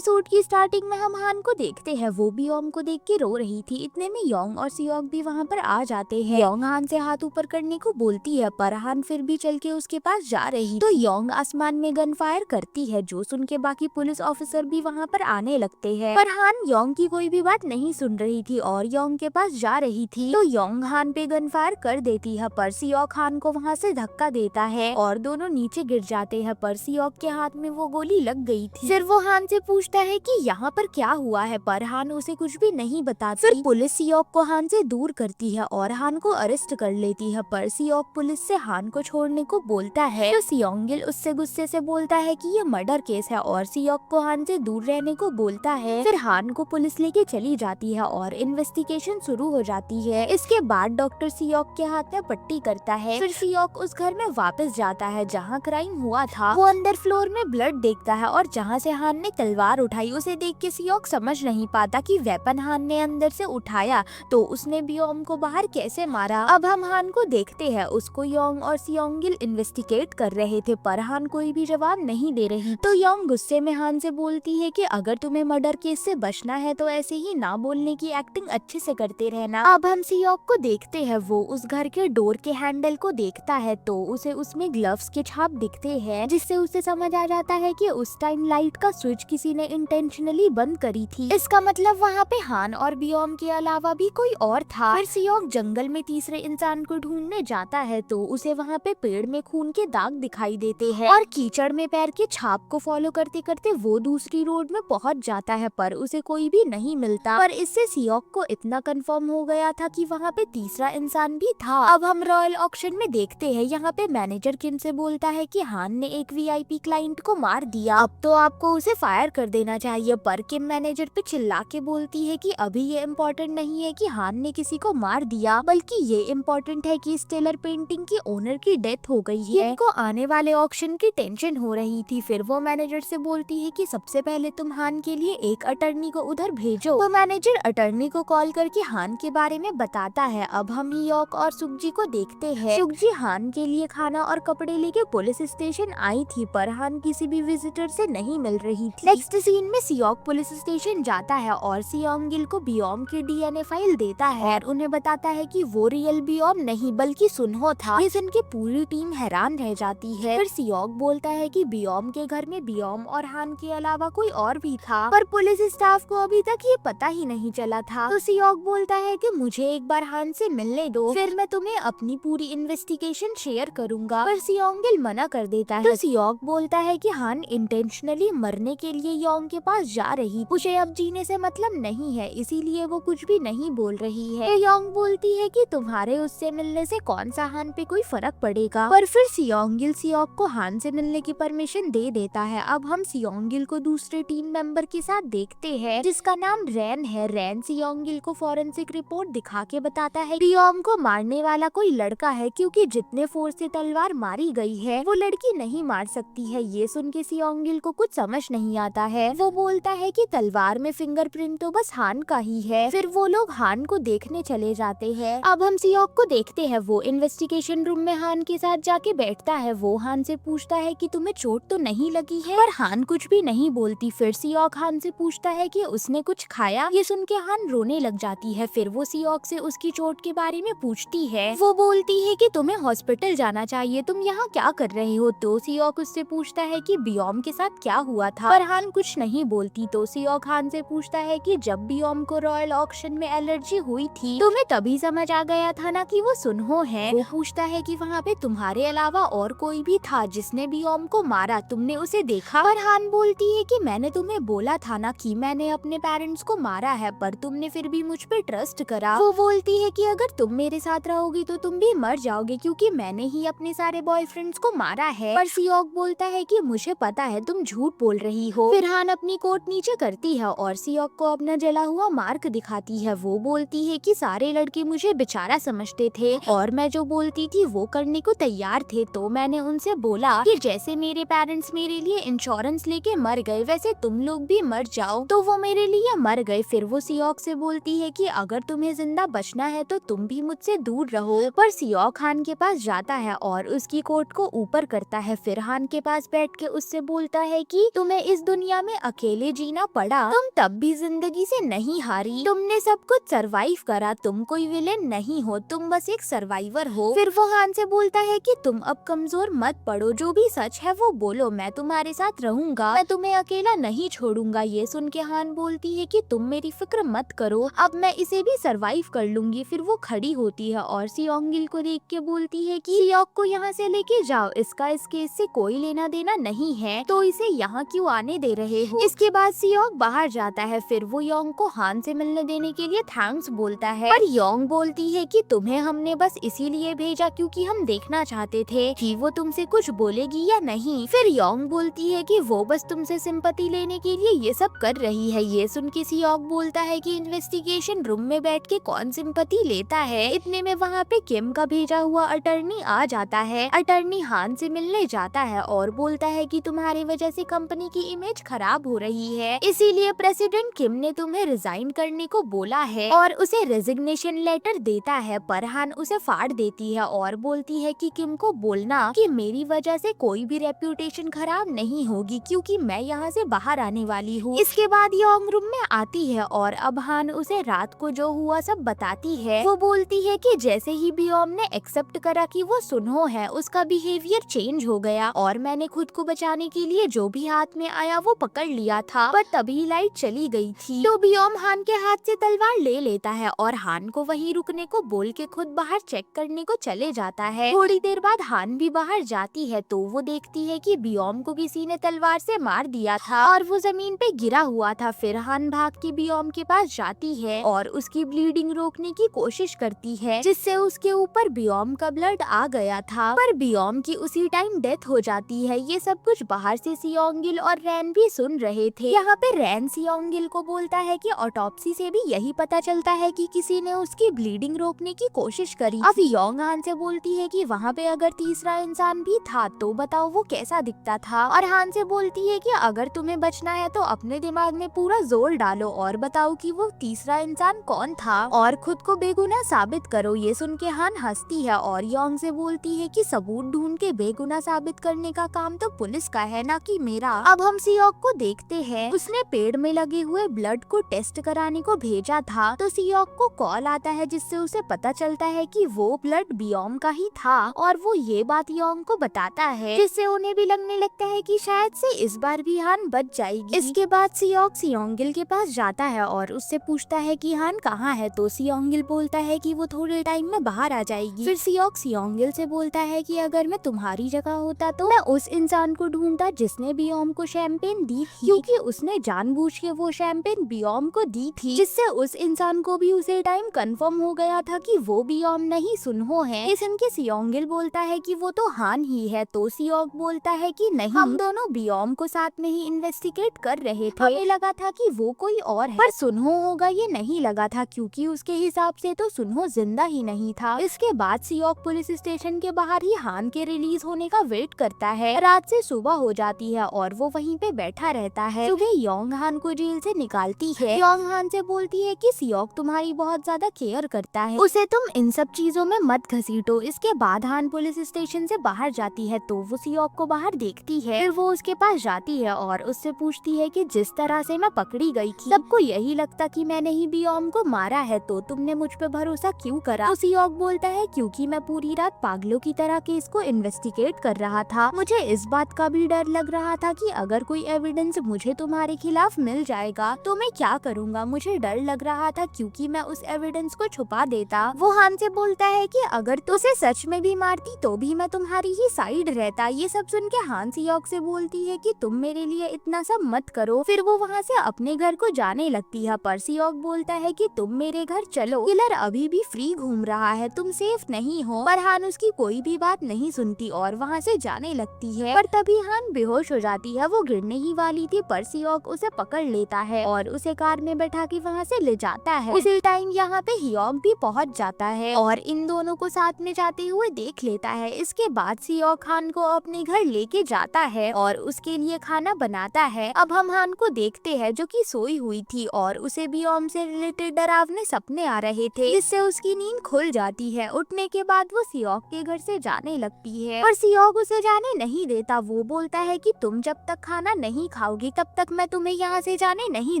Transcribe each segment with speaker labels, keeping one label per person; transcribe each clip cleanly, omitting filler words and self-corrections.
Speaker 1: Episode की starting में हम हान को देखते हैं, वो भी योंग को देख के रो रही थी। इतने में योंग और सियोक भी वहाँ पर आ जाते हैं। योंग हान से हाथ ऊपर करने को बोलती है, पर हान फिर भी चल के उसके पास जा रही। तो योंग आसमान में गन फायर करती है, जो सुन के बाकी पुलिस ऑफिसर भी वहाँ पर आने लगते हैं। पर हान योंग की कोई भी बात नहीं सुन रही थी और योंग के पास जा रही थी। तो योंग हान पे गन फायर कर देती है, पर सियोक हान को वहाँ से धक्का देता है और दोनों नीचे गिर जाते हैं। पर सियोक के हाथ में वो गोली लग गई थी। फिर वो हान से पूछता है कि यहाँ पर क्या हुआ है, पर हान उसे कुछ भी नहीं बताती। फिर पुलिस सियोक को हान से दूर करती है और हान को अरेस्ट कर लेती है, पर सियोक पुलिस से हान को छोड़ने को बोलता है। तो सियोंगिल उससे गुस्से से बोलता है कि ये मर्डर केस है और सियोक को हान से दूर रहने को बोलता है। फिर हान को पुलिस लेके चली जाती है और इन्वेस्टिगेशन शुरू हो जाती है। इसके बाद डॉक्टर सियोक के हाथ में पट्टी करता है। फिर सियोक उस घर में वापस जाता है जहाँ क्राइम हुआ था। वो अंदर फ्लोर में ब्लड देखता है और जहाँ से हान ने तलवार उठाई उसे देख के सियोक समझ नहीं पाता कि वेपन हान ने अंदर से उठाया तो उसने बियोम को बाहर कैसे मारा। अब हम हान को देखते हैं, उसको योंग और सियोंगिल इन्वेस्टिगेट कर रहे थे, पर हान कोई भी जवाब नहीं दे रही। तो योंग गुस्से में हान से बोलती है कि अगर तुम्हें मर्डर केस से बचना है तो ऐसे ही ना बोलने की एक्टिंग अच्छे से करते रहना। अब हम सियोक को देखते हैं, वो उस घर के डोर के हैंडल को देखता है तो उसे उसमें ग्लव्स के छाप दिखते हैं, जिससे उसे समझ आ जाता है कि उस टाइम लाइट का स्विच किसी ने इंटेंशनली बंद करी थी। इसका मतलब वहाँ पे हान और बियोम के अलावा भी कोई और था। फिर सियोक जंगल में तीसरे इंसान को ढूंढने जाता है तो उसे वहाँ पे पेड़ में खून के दाग दिखाई देते हैं और कीचड़ में पैर के छाप को फॉलो करते करते वो दूसरी रोड में पहुँच जाता है, पर उसे कोई भी नहीं मिलता। पर इससे सियोक को इतना कंफर्म हो गया था कि वहाँ पे तीसरा इंसान भी था। अब हम रॉयल ऑक्शन में देखते हैं, यहाँ पे मैनेजर किम से बोलता है कि हान ने एक वीआईपी क्लाइंट को मार दिया, अब तो आपको उसे फायर कर देना चाहिए। पर किम मैनेजर पे चिल्ला के बोलती है कि अभी ये इम्पोर्टेंट नहीं है कि हान ने किसी को मार दिया, बल्कि ये इम्पोर्टेंट है कि स्टेलर पेंटिंग की ओनर की डेथ हो गई है। किम को आने वाले ऑक्शन की टेंशन हो रही थी। फिर वो मैनेजर से बोलती है कि सबसे पहले तुम हान के लिए एक अटर्नी को उधर भेजो। तो मैनेजर अटर्नी को कॉल करके हान के बारे में बताता है। अब हम हियोक और सुकजी को देखते हैं। सुकजी हान के लिए खाना और कपड़े लेके पुलिस स्टेशन आई थी, पर हान किसी भी विजिटर से नहीं मिल रही थी। नेक्स्ट सीन में सियोक पुलिस स्टेशन जाता है और सियोंगिल को बियोम की डीएनए फाइल देता है और उन्हें बताता है कि वो रियल बियोम नहीं बल्कि सुनहो था। ये सुन के पूरी टीम हैरान रह जाती है। फिर सियोक बोलता है कि बियोम के घर में बियोम और हान के अलावा कोई और भी था, पर पुलिस स्टाफ को अभी तक ये पता ही नहीं चला था। तो सियोक बोलता है कि मुझे एक बार हान से मिलने दो, फिर मैं तुम्हें अपनी पूरी इन्वेस्टिगेशन शेयर करूंगा। पर सियोंगिल मना कर देता है। तो सियोक बोलता है कि हान इंटेंशनली मरने के लिए योंग के पास जा रही, उसे अब जीने से मतलब नहीं है, इसीलिए वो कुछ भी नहीं बोल रही है। योंग बोलती है कि तुम्हारे उससे मिलने से कौन सा हान पे कोई फर्क पड़ेगा। पर फिर सियोंगिल सियोक को हान से मिलने की परमिशन दे देता है। अब हम सियोंगिल को दूसरे टीम मेंबर के साथ देखते हैं, जिसका नाम रैन है। रैन सियोंगिल को फॉरेंसिक रिपोर्ट दिखा के बताता है बियोम को मारने वाला कोई लड़का है, क्योंकि जितने फोर्स से तलवार मारी गई है वो लड़की नहीं मार सकती है। ये सुन के सियोंगिल को कुछ समझ नहीं आता है। वो बोलता है कि तलवार में फिंगरप्रिंट तो बस हान का ही है। फिर वो लोग हान को देखने चले जाते हैं। अब हम सियोक को देखते हैं, वो इन्वेस्टिगेशन रूम में हान के साथ जाके बैठता है। वो हान से पूछता है कि तुम्हें चोट तो नहीं लगी है, पर हान कुछ भी नहीं बोलती। फिर सियोक हान से पूछता है कि उसने कुछ खाया। ये सुन के हान रोने लग जाती है। फिर वो सियोक से उसकी चोट के बारे में पूछती है। वो बोलती है कि तुम्हें हॉस्पिटल जाना चाहिए, तुम यहाँ क्या कर रहे हो। तो सियोक उससे पूछता है कि बियोम के साथ क्या हुआ था, पर हान कुछ नहीं बोलती। तो सियोक हान से पूछता है कि जब बियोम को रॉयल ऑक्शन में एलर्जी हुई थी तुम्हें तभी समझ आ गया था ना कि वो सुनहो है। वो पूछता है कि वहाँ पे तुम्हारे अलावा और कोई भी था जिसने बियोम को मारा, तुमने उसे देखा। पर हान बोलती है कि मैंने तुम्हें बोला था ना कि मैंने अपने पेरेंट्स को मारा है, पर तुमने फिर भी मुझ पे ट्रस्ट करा। वो बोलती है कि अगर तुम मेरे साथ रहोगी तो तुम भी मर जाओगे, क्योंकि मैंने ही अपने सारे बॉयफ्रेंड्स को मारा है। पर सियोक बोलता है कि मुझे पता है तुम झूठ बोल रही हो। फिर हान अपनी कोट नीचे करती है और सियोक को अपना जला हुआ मार्क दिखाती है। वो बोलती है कि सारे लड़के मुझे बेचारा समझते थे और मैं जो बोलती थी वो करने को तैयार थे। तो मैंने उनसे बोला कि जैसे मेरे पेरेंट्स मेरे लिए इंश्योरेंस लेके मर गए वैसे तुम लोग भी मर जाओ। तो वो मेरे लिए मर गए। फिर वो सियोक से बोलती है कि अगर तुम्हें जिंदा बचना है तो तुम भी मुझसे दूर रहो। पर सियोक हान के पास जाता है और उसकी कोट को ऊपर करता है। फिर हान के पास बैठ के उससे बोलता है कि तुम्हें इस दुनिया में तुम्हें अकेले जीना पड़ा, तुम तब भी जिंदगी से नहीं हारी, तुमने सब कुछ सरवाइव करा, तुम कोई विलेन नहीं हो, तुम बस एक सर्वाइवर हो। फिर वो हान से बोलता है कि तुम अब कमजोर मत पड़ो, जो भी सच है वो बोलो, मैं तुम्हारे साथ रहूंगा, मैं तुम्हें अकेला नहीं छोड़ूंगा। ये सुन के हान बोलती है कि तुम मेरी फिक्र मत करो, अब मैं इसे भी सरवाइव कर लूंगी। फिर वो खड़ी होती है और सियोंगिल को देख के बोलती है कि सियोक को यहाँ से लेके जाओ, इसका इस केस से कोई लेना देना नहीं है, तो इसे यहाँ क्यों आने दे रहे हो। इसके बाद सियोक बाहर जाता है। फिर वो योंग को हान से मिलने देने के लिए थैंक्स बोलता है, पर योंग बोलती है कि तुम्हें हमने बस इसीलिए भेजा क्योंकि हम देखना चाहते थे कि वो तुमसे कुछ बोलेगी या नहीं। फिर योंग बोलती है कि वो बस तुमसे सिंपैथी लेने के लिए ये सब कर रही है। ये सुन के सियोक बोलता है कि इन्वेस्टिगेशन रूम में बैठ के कौन सिंपैथी लेता है। इतने में वहाँ पे किम का भेजा हुआ अटर्नी आ जाता है। अटर्नी हान से मिलने जाता है और बोलता है कि तुम्हारी वजह से कंपनी की इमेज खराब हो रही है, इसीलिए प्रेसिडेंट किम ने तुम्हें रिजाइन करने को बोला है और उसे रेजिग्नेशन लेटर देता है। पर हान उसे फाड़ देती है और बोलती है कि किम को बोलना कि मेरी वजह से कोई भी रेप्यूटेशन खराब नहीं होगी क्योंकि मैं यहाँ से बाहर आने वाली हूँ। इसके बाद योंग रूम में आती है और अब हान उसे रात को जो हुआ सब बताती है। वो बोलती है कि जैसे ही बियोम ने एक्सेप्ट करा कि वो सुनहो है, उसका बिहेवियर चेंज हो गया और मैंने खुद को बचाने के लिए जो भी हाथ में आया वो पकड़ लिया था, पर तभी लाइट चली गई थी। तो बियोम हान के हाथ से तलवार ले लेता है और हान को वहीं रुकने को बोल के खुद बाहर चेक करने को चले जाता है। थोड़ी देर बाद हान भी बाहर जाती है तो वो देखती है कि बियोम को किसी ने तलवार से मार दिया था और वो जमीन पे गिरा हुआ था। फिर हान भाग के बियोम के पास जाती है और उसकी ब्लीडिंग रोकने की कोशिश करती है, जिससे उसके ऊपर बियोम का ब्लड आ गया था, पर बियोम की उसी टाइम डेथ हो जाती है। ये सब कुछ बाहर से सियोंगिल और रैन भी सुन रहे थे। यहाँ पे रैन सियोंगिल को बोलता है कि ऑटोप्सी से भी यही पता चलता है कि किसी ने उसकी ब्लीडिंग रोकने की कोशिश करी। अब योंग हान से बोलती है कि वहाँ पे अगर तीसरा इंसान भी था तो बताओ वो कैसा दिखता था, और हान से बोलती है कि अगर तुम्हें बचना है तो अपने दिमाग में पूरा जोर डालो और बताओ कि वो तीसरा इंसान कौन था और खुद को बेगुनाह साबित करो। ये सुन के हान हंसती है और योंग से बोलती है कि सबूत ढूंढ के बेगुनाह साबित करने का काम तो पुलिस का है, ना कि मेरा। अब हम सियोक को देखते हैं, उसने पेड़ में लगे हुए ब्लड को टेस्ट कराने को भेजा था, तो सियोक को कॉल आता है जिससे उसे पता चलता है कि वो ब्लड बियोम का ही था और वो ये बात योंग को बताता है, जिससे उन्हें भी लगने लगता है कि शायद से इस बार भी हान बच जाएगी। इसके बाद सियोक सियोंगिल के पास जाता है और उससे पूछता है कि हान कहाँ है, तो सियोंगिल बोलता है कि वो थोड़े टाइम में बाहर आ जाएगी। फिर सियोक सियोंगिल से बोलता है कि अगर मैं तुम्हारी जगह होता तो मैं उस इंसान को ढूंढता जिसने बियोम को शैंपेन दी थी, क्योंकि उसने जानबूझ के वो शैंपेन बियोम को दी थी, जिससे उस इंसान को भी उसे टाइम कंफर्म हो गया था कि वो बियोम नहीं सुनहो है। इस इनके सियोंगिल बोलता है कि वो तो हान ही है, तो सियोक बोलता है कि नहीं, हम दोनों बियोम को साथ में ही इन्वेस्टिगेट कर रहे थे, हमें लगा था कि वो कोई और है, पर सुनहो होगा ये नहीं लगा था, क्योंकि उसके हिसाब से तो सुनहो जिंदा ही नहीं था। इसके बाद सियोक पुलिस स्टेशन के बाहर ही हान के रिलीज होने का वेट करता है। रात से सुबह हो जाती है और वो वहीं पे बैठा रहता है। सुबह योंग हान को जेल से निकालती है। योंग हान से बोलती है कि सियोक तुम्हारी बहुत ज्यादा केयर करता है, उसे तुम इन सब चीजों में मत घसीटो। इसके बाद हान पुलिस स्टेशन से बाहर जाती है तो वो सियोक को बाहर देखती है। फिर वो उसके पास जाती है और उससे पूछती है कि जिस तरह से मैं पकड़ी गई थी सबको यही लगता कि मैंने ही बियोम को मारा है, तो तुमने मुझ पे भरोसा क्यों करा। तो सियोक बोलता है क्योंकि मैं पूरी रात पागलों की तरह केस को इन्वेस्टिगेट कर रहा था, मुझे इस बात का भी डर लग रहा था कि अगर कोई एविडेंस मुझे तुम्हारे खिलाफ मिल जाएगा तो मैं क्या करूँगा। मुझे डर लग रहा था क्योंकि मैं उस एविडेंस को छुपा देता। वो हान से बोलता है कि अगर तो उसे सच में भी मारती तो भी मैं तुम्हारी ही साइड रहता। ये सब सुन के हान सियोक से बोलती है कि तुम मेरे लिए इतना सब मत करो। फिर वो वहाँ से अपने घर को जाने लगती है, पर सियोक बोलता है कि तुम मेरे घर चलो, किलर अभी भी फ्री घूम रहा है, तुम सेफ नहीं हो। पर हान उसकी कोई भी बात नहीं सुनती और वहाँ से जाने लगती है। पर तभी हान बेहोश हो जाती है। वो गिरने ही वाली थी पर सियोक उसे पकड़ लेता है और उसे कार में बैठा के वहाँ से ले जाता है। उसी टाइम यहाँ पे हियोक भी पहुँच जाता है और इन दोनों को साथ में जाते हुए देख लेता है। इसके बाद सियोक हान को अपने घर लेके जाता है और उसके लिए खाना बनाता है। अब हम हान को देखते हैं जो कि सोई हुई थी और उसे बियोम से रिलेटेड डरावने सपने आ रहे थे, जिससे उसकी नींद खुल जाती है। उठने के बाद वो सियोक के घर से जाने लगती है, पर सियोक उसे जाने नहीं देता। वो बोलता है कि तुम जब तक खाना नहीं खाओगी तब तक मैं तुम्हें यहाँ से जाने नहीं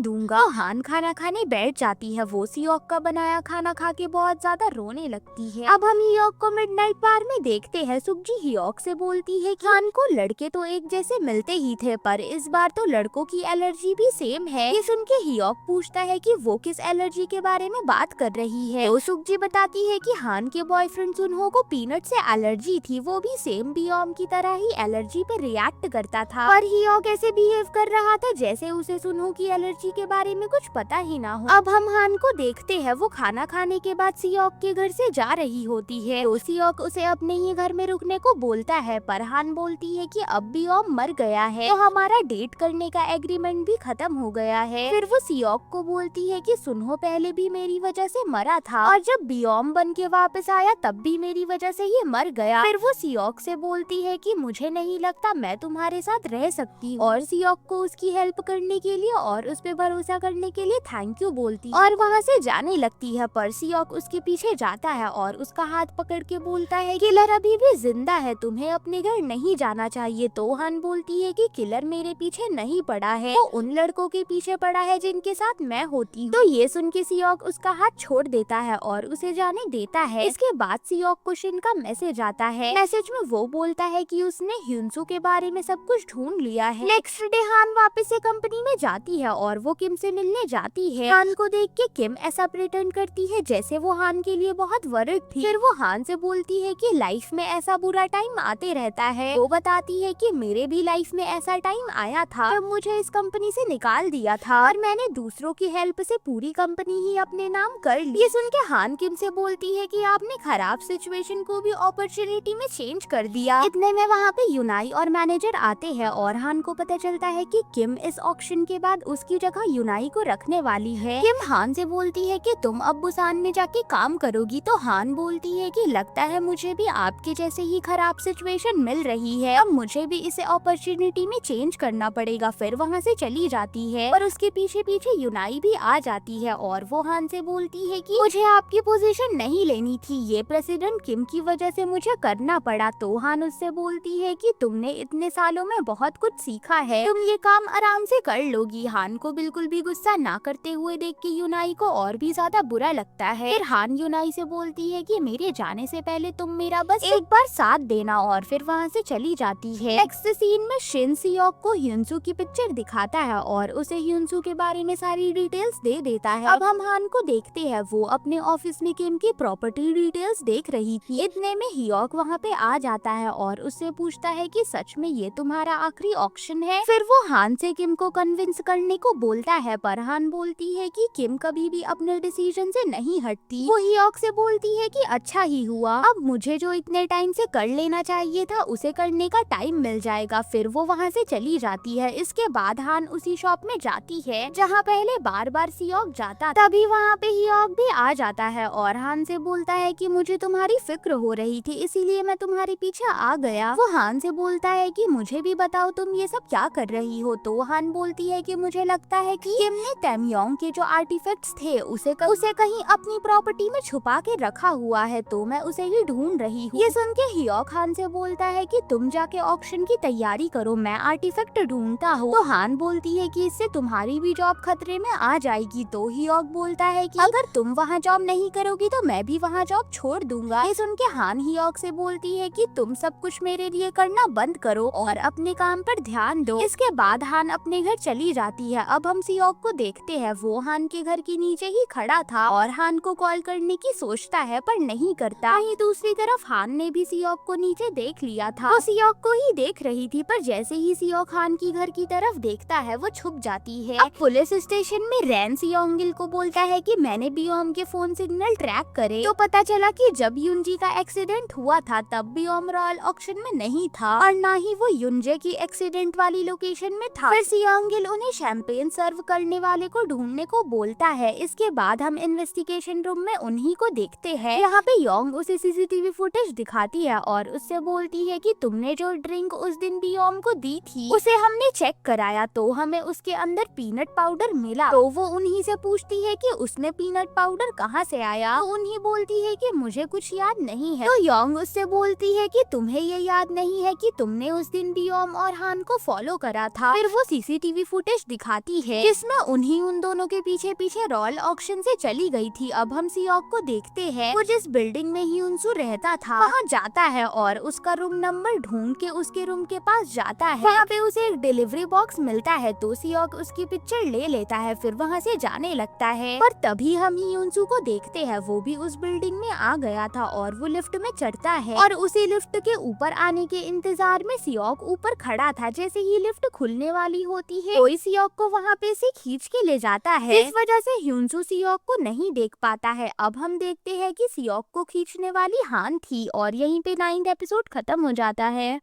Speaker 1: दूंगा। तो हान खाना खाने बैठ जाती है। वो सियोक का बनाया खाना खा के बहुत ज्यादा रोने लगती है। अब हम हियोक को मिडनाइट बार में देखते हैं। सुकजी हियोक से बोलती है कि हान को लड़के तो एक जैसे मिलते ही थे, पर इस बार तो लड़कों की एलर्जी भी सेम है। ये सुन के हियोक पूछता है कि वो किस एलर्जी के बारे में बात कर रही है। तो सुकजी बताती है कि हान के बॉयफ्रेंड सुनहो को पीनट से एलर्जी थी, वो भी सेम बियोम की तरह ही एलर्जी पे रिएक्ट करता था, पर हियोक ऐसे बिहेव कर रहा था जैसे उसे सुनहो की एलर्जी के बारे में कुछ पता ही ना हो। अब हम हान को देखते हैं। वो खाना खाने के बाद सियोक के घर से जा रही होती है। तो सियोक उसे अपने ही घर में रुकने को बोलता है, पर हान बोलती है कि अब बियोम मर गया है, तो हमारा डेट करने का एग्रीमेंट भी खत्म हो गया है। फिर वो सियोक को बोलती है कि सुनहो पहले भी मेरी वजह से मरा था, और जब बियोम बन के वापस आया तब भी मेरी वजह से ये मर गया। फिर वो सियोक से बोलती है कि मुझे नहीं लगता मैं तुम्हारे साथ रह सकती हूँ, और सियोक को उसकी हेल्प करने के लिए और उस पे भरोसा करने के लिए थैंक यू बोलती और वहाँ से जाने लगती है। पर सियोक उसके पीछे जाता है और उसका हाथ पकड़ के बोलता है किलर अभी भी जिंदा है, तुम्हें अपने घर नहीं जाना चाहिए। तो हान बोलती है कि किलर मेरे पीछे नहीं पड़ा है, वो उन लड़कों के पीछे पड़ा है जिनके साथ मैं होती हूँ। तो ये सुन के सियोक उसका हाथ छोड़ देता है और उसे जाने देता है। इसके बाद सियोक को शिन का मैसेज आता है। मैसेज में वो बोलता है कि उसने ह्यूनसू के बारे में सब कुछ ढूंढ लिया है। नेक्स्ट डे हान वापस से कंपनी में जाती है और वो किम से मिलने जाती है। हान को देख के किम ऐसा प्रिटेंड करती है जैसे वो हान के लिए बहुत वरिड थी। फिर वो हान से बोलती है कि लाइफ में ऐसा बुरा टाइम आते रहता है। वो बताती है कि मेरे भी लाइफ में ऐसा टाइम आया था जब मुझे इस कंपनी से निकाल दिया था और मैंने दूसरों की हेल्प से पूरी कंपनी ही अपने नाम कर ली। ये सुन के हान किम से बोलती है कि आपने खराब सिचुएशन को भी अपॉर्चुनिटी में चेंज कर दिया। इतने में वहाँ पे यूनाई और मैनेजर आते हैं और हान को पता चलता है कि किम इस ऑक्शन के बाद उसकी जगह यूनाई को रखने वाली है। किम हान से बोलती है कि तुम अब बुसान में जाके काम करोगी। तो हान बोलती है कि लगता है मुझे भी आपके जैसे ही खराब सिचुएशन मिल रही है, अब मुझे भी इसे अपॉर्चुनिटी में चेंज करना पड़ेगा। फिर वहाँ से चली जाती है और उसके पीछे पीछे यूनाई भी आ जाती है और वो हान से बोलती है कि मुझे आपकी पोजीशन नहीं लेनी थी, ये प्रेसिडेंट किम की वजह से मुझे करना पड़ा। तो हान उससे बोलती है कि तुमने इतने सालों में बहुत कुछ सीखा है, तुम ये काम आराम से कर लोगी। हान को बिल्कुल भी गुस्सा ना करते हुए देख के यूनाई को और भी ज्यादा बुरा लगता है। फिर हान यूनाई से बोलती है कि मेरे जाने से पहले तुम मेरा बस एक बार साथ देना, और फिर वहाँ से चली जाती है। नेक्स्ट सीन में शिन सियोक को ह्यूनसू की पिक्चर दिखाता है और उसे ह्यूनसू के बारे में सारी डिटेल्स दे देता है। अब हम हान को देखते हैं, वो अपने ऑफिस में किम की प्रॉपर्टी डिटेल्स देख रही थी। इतने में हियोक वहाँ पे आ जाता है और उससे पूछता है कि सच में ये तुम्हारा आखिरी ऑक्शन है। फिर वो हान से किम को कन्विंस करने को बोलता है, पर हान बोलती है कि किम कभी भी अपने डिसीजन से नहीं हटती। वो हियोक से बोलती है कि अच्छा ही हुआ, अब मुझे जो इतने टाइम से कर लेना चाहिए था उसे करने का टाइम मिल जाएगा। फिर वो वहाँ से चली जाती है। इसके बाद हान उसी शॉप में जाती है जहाँ पहले बार बार सियोक जाता। तभी वहाँ पे हियोक भी आ जाता है और हान से बोलता है कि मुझे तुम्हारी फिक्र हो रही थी, इसीलिए मैं तुम्हारे पीछे आ गया। वो हान से बोलता है कि मुझे भी बताओ तुम ये सब क्या कर रही हो। तो हान बोलती है कि मुझे लगता है कि किम ने तेमयोंग के जो आर्टिफैक्ट्स थे उसे कहीं अपनी प्रॉपर्टी में छुपा के रखा हुआ है, तो मैं उसे ही ढूंढ रही हूँ। ये सुन के हियोक हान से बोलता है कि तुम जाके ऑक्शन की तैयारी करो, मैं आर्टिफैक्ट ढूंढता हूँ। तो हान बोलती है कि इससे तुम्हारी भी जॉब खतरे में आ जाएगी। तो हियोक बोलता है कि अगर तुम वहाँ जॉब नहीं करोगी तो मैं भी वहाँ जॉब छोड़ दूंगा। ये सुन के हान हियोक से बोलती है कि तुम सब कुछ मेरे लिए करना बंद करो और अपने काम पर ध्यान दो। इसके बाद हान अपने घर चली जाती है। अब हम सियोक को देखते हैं, वो हान के घर के नीचे ही खड़ा था और हान को कॉल करने की सोचता है पर नहीं करता। वहीं दूसरी तरफ हान ने भी सियोक को नीचे देख लिया था, वो सियोक को ही देख रही थी, पर जैसे ही सियोक हान की घर की तरफ देखता है वो छुप जाती है। अब पुलिस स्टेशन में रैन सियोंगिल को बोलता है कि मैंने बियोम के फोन सिग्नल ट्रैक करे, तो पता चला कि जब युनजी का एक्सीडेंट हुआ था तब बियोम रॉयल ऑक्शन में नहीं था और ना ही वो युनजे की एक्सीडेंट वाली लोकेशन में था। फिर सियोंगिल उन्हें शैंपेन सर्व करने वाले को ढूंढने को बोलता है। इसके बाद हम इन्वेस्टिगेशन रूम में उन्हीं को देखते हैं। यहाँ पे योंग उसे सीसीटीवी फुटेज दिखाती है और उससे बोलती है कि तुमने जो ड्रिंक उस दिन बियोम को दी थी उसे हमने चेक कराया, तो हमें उसके अंदर पीनट पाउडर मिला। तो वो उन्हीं से पूछती है कि उसने पीनट पाउडर कहाँ से आया। तो उन्हीं बोलती है कि मुझे कुछ याद नहीं है। तो योंग उससे बोलती है कि तुम्हें ये याद नहीं है कि तुमने उस दिन बियोम और हान को फॉलो करा था। फिर वो सीसीटीवी फुटेज दिखाती है जिसमें उन दोनों के पीछे पीछे रॉयल ऑक्शन से चली गई थी। अब हम सियोक को देखते हैं, वो जिस बिल्डिंग में ह्यूनसू रहता था वहाँ जाता है और उसका रूम नंबर ढूंढ के उसके रूम के पास जाता है। वहाँ पे उसे एक डिलीवरी बॉक्स मिलता है तो सियोक उसकी पिक्चर ले लेता है, फिर वहाँ से जाने लगता है। पर तभी हम ह्यूनसू को देखते हैं, वो भी उस बिल्डिंग में आ गया था और वो लिफ्ट में चढ़ता है और उसी लिफ्ट के ऊपर आने के इंतजार में सियोक ऊपर खड़ा था। जैसे ही लिफ्ट खुलने वाली होती है कोई सियोक को वहाँ पे से खींच के ले जाता है। इस वजह से ह्यूनसू सियोक को नहीं देख पाता है। अब हम देखते हैं कि सियोक को खींचने वाली हान थी और यहीं पे 9th एपिसोड खत्म हो जाता है।